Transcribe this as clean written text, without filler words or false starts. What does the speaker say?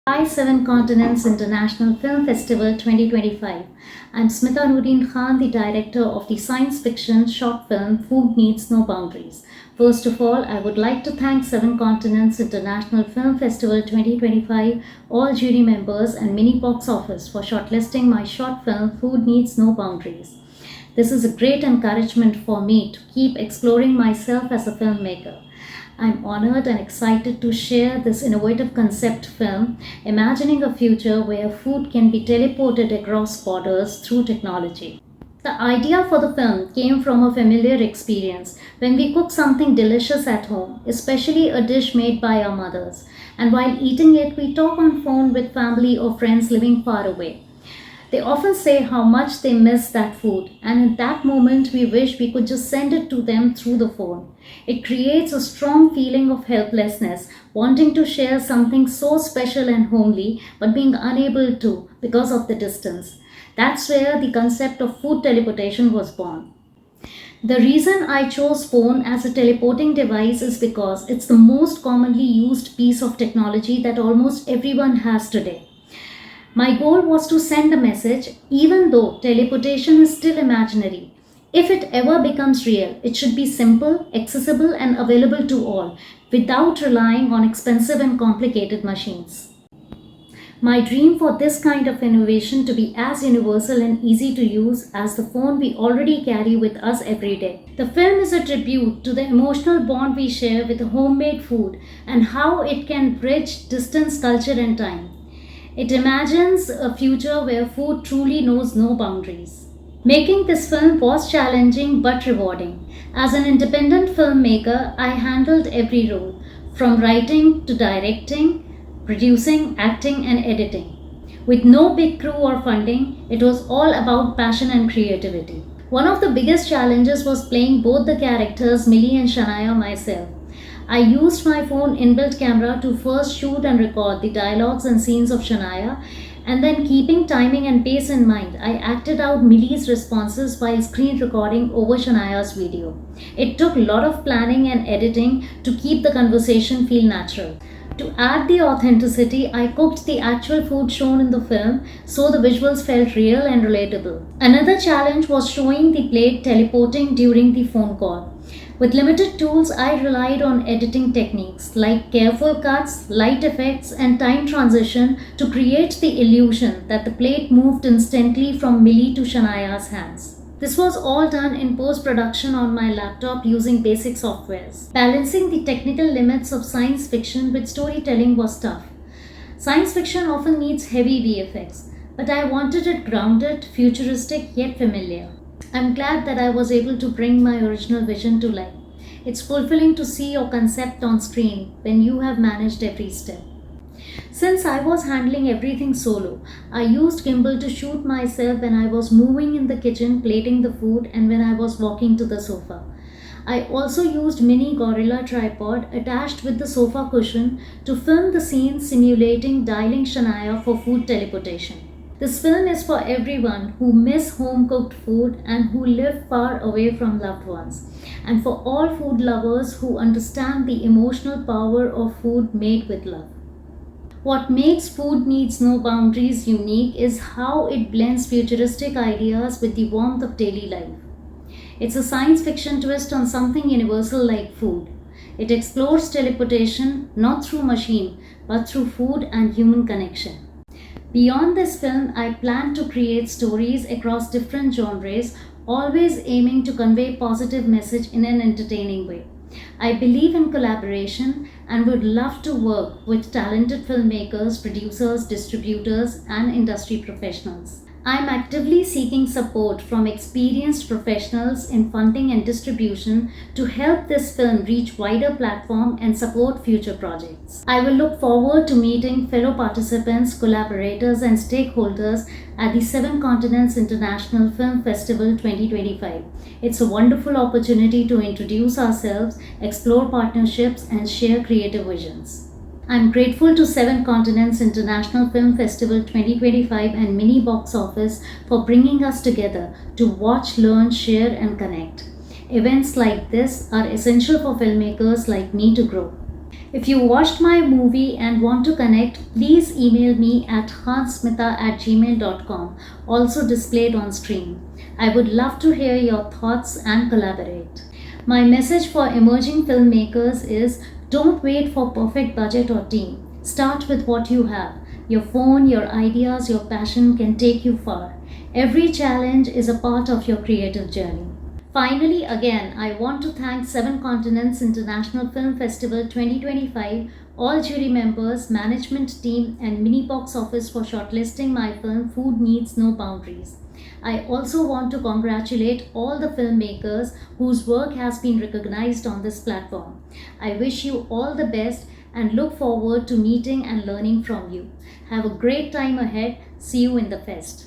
Hi Seven Continents International Film Festival 2025. I'm Smita Nureen Khan, the director of the science fiction short film Food Needs No Boundaries. First of all, I would like to thank Seven Continents International Film Festival 2025, all jury members and Mini Box Office for shortlisting my short film Food Needs No Boundaries. This is a great encouragement for me to keep exploring myself as a filmmaker. I'm honored and excited to share this innovative concept film, imagining a future where food can be teleported across borders through technology. The idea for the film came from a familiar experience when we cook something delicious at home, especially a dish made by our mothers, and while eating it, we talk on phone with family or friends living far away. They often say how much they miss that food, and in that moment, we wish we could just send it to them through the phone. It creates a strong feeling of helplessness, wanting to share something so special and homely, but being unable to because of the distance. That's where the concept of food teleportation was born. The reason I chose phone as a teleporting device is because it's the most commonly used piece of technology that almost everyone has today. My goal was to send a message, even though teleportation is still imaginary. If it ever becomes real, it should be simple, accessible, and available to all, without relying on expensive and complicated machines. My dream for this kind of innovation to be as universal and easy to use as the phone we already carry with us every day. The film is a tribute to the emotional bond we share with homemade food and how it can bridge distance, culture, and time. It imagines a future where food truly knows no boundaries. Making this film was challenging but rewarding. As an independent filmmaker, I handled every role, from writing to directing, producing, acting, and editing. With no big crew or funding, it was all about passion and creativity. One of the biggest challenges was playing both the characters, Millie and Shania, myself. I used my phone inbuilt camera to first shoot and record the dialogues and scenes of Shania, and then keeping timing and pace in mind, I acted out Millie's responses while screen recording over Shania's video. It took a lot of planning and editing to keep the conversation feel natural. To add the authenticity, I cooked the actual food shown in the film so the visuals felt real and relatable. Another challenge was showing the plate teleporting during the phone call. With limited tools, I relied on editing techniques like careful cuts, light effects, and time transition to create the illusion that the plate moved instantly from Millie to Shania's hands. This was all done in post-production on my laptop using basic softwares. Balancing the technical limits of science fiction with storytelling was tough. Science fiction often needs heavy VFX, but I wanted it grounded, futuristic, yet familiar. I'm glad that I was able to bring my original vision to life. It's fulfilling to see your concept on screen when you have managed every step. Since I was handling everything solo, I used gimbal to shoot myself when I was moving in the kitchen plating the food and when I was walking to the sofa. I also used mini gorilla tripod attached with the sofa cushion to film the scenes simulating dialing Shania for food teleportation. This film is for everyone who miss home cooked food and who live far away from loved ones, and for all food lovers who understand the emotional power of food made with love. What makes Food Needs No Boundaries unique is how it blends futuristic ideas with the warmth of daily life. It's a science fiction twist on something universal like food. It explores teleportation not through machine but through food and human connection. Beyond this film, I plan to create stories across different genres, always aiming to convey positive message in an entertaining way. I believe in collaboration and would love to work with talented filmmakers, producers, distributors, and industry professionals. I'm actively seeking support from experienced professionals in funding and distribution to help this film reach wider platform and support future projects. I will look forward to meeting fellow participants, collaborators, and stakeholders at the Seven Continents International Film Festival 2025. It's a wonderful opportunity to introduce ourselves, explore partnerships, and share creative visions. I'm grateful to Seven Continents International Film Festival 2025 and Mini Box Office for bringing us together to watch, learn, share, and connect. Events like this are essential for filmmakers like me to grow. If you watched my movie and want to connect, please email me at khansmita@gmail.com, also displayed on screen. I would love to hear your thoughts and collaborate. My message for emerging filmmakers is don't wait for perfect budget or team. Start with what you have. Your phone, your ideas, your passion can take you far. Every challenge is a part of your creative journey. Finally, again, I want to thank Seven Continents International Film Festival 2025, all jury members, management team, and Mini Box Office for shortlisting my film Food Needs No Boundaries. I also want to congratulate all the filmmakers whose work has been recognized on this platform. I wish you all the best and look forward to meeting and learning from you. Have a great time ahead. See you in the fest.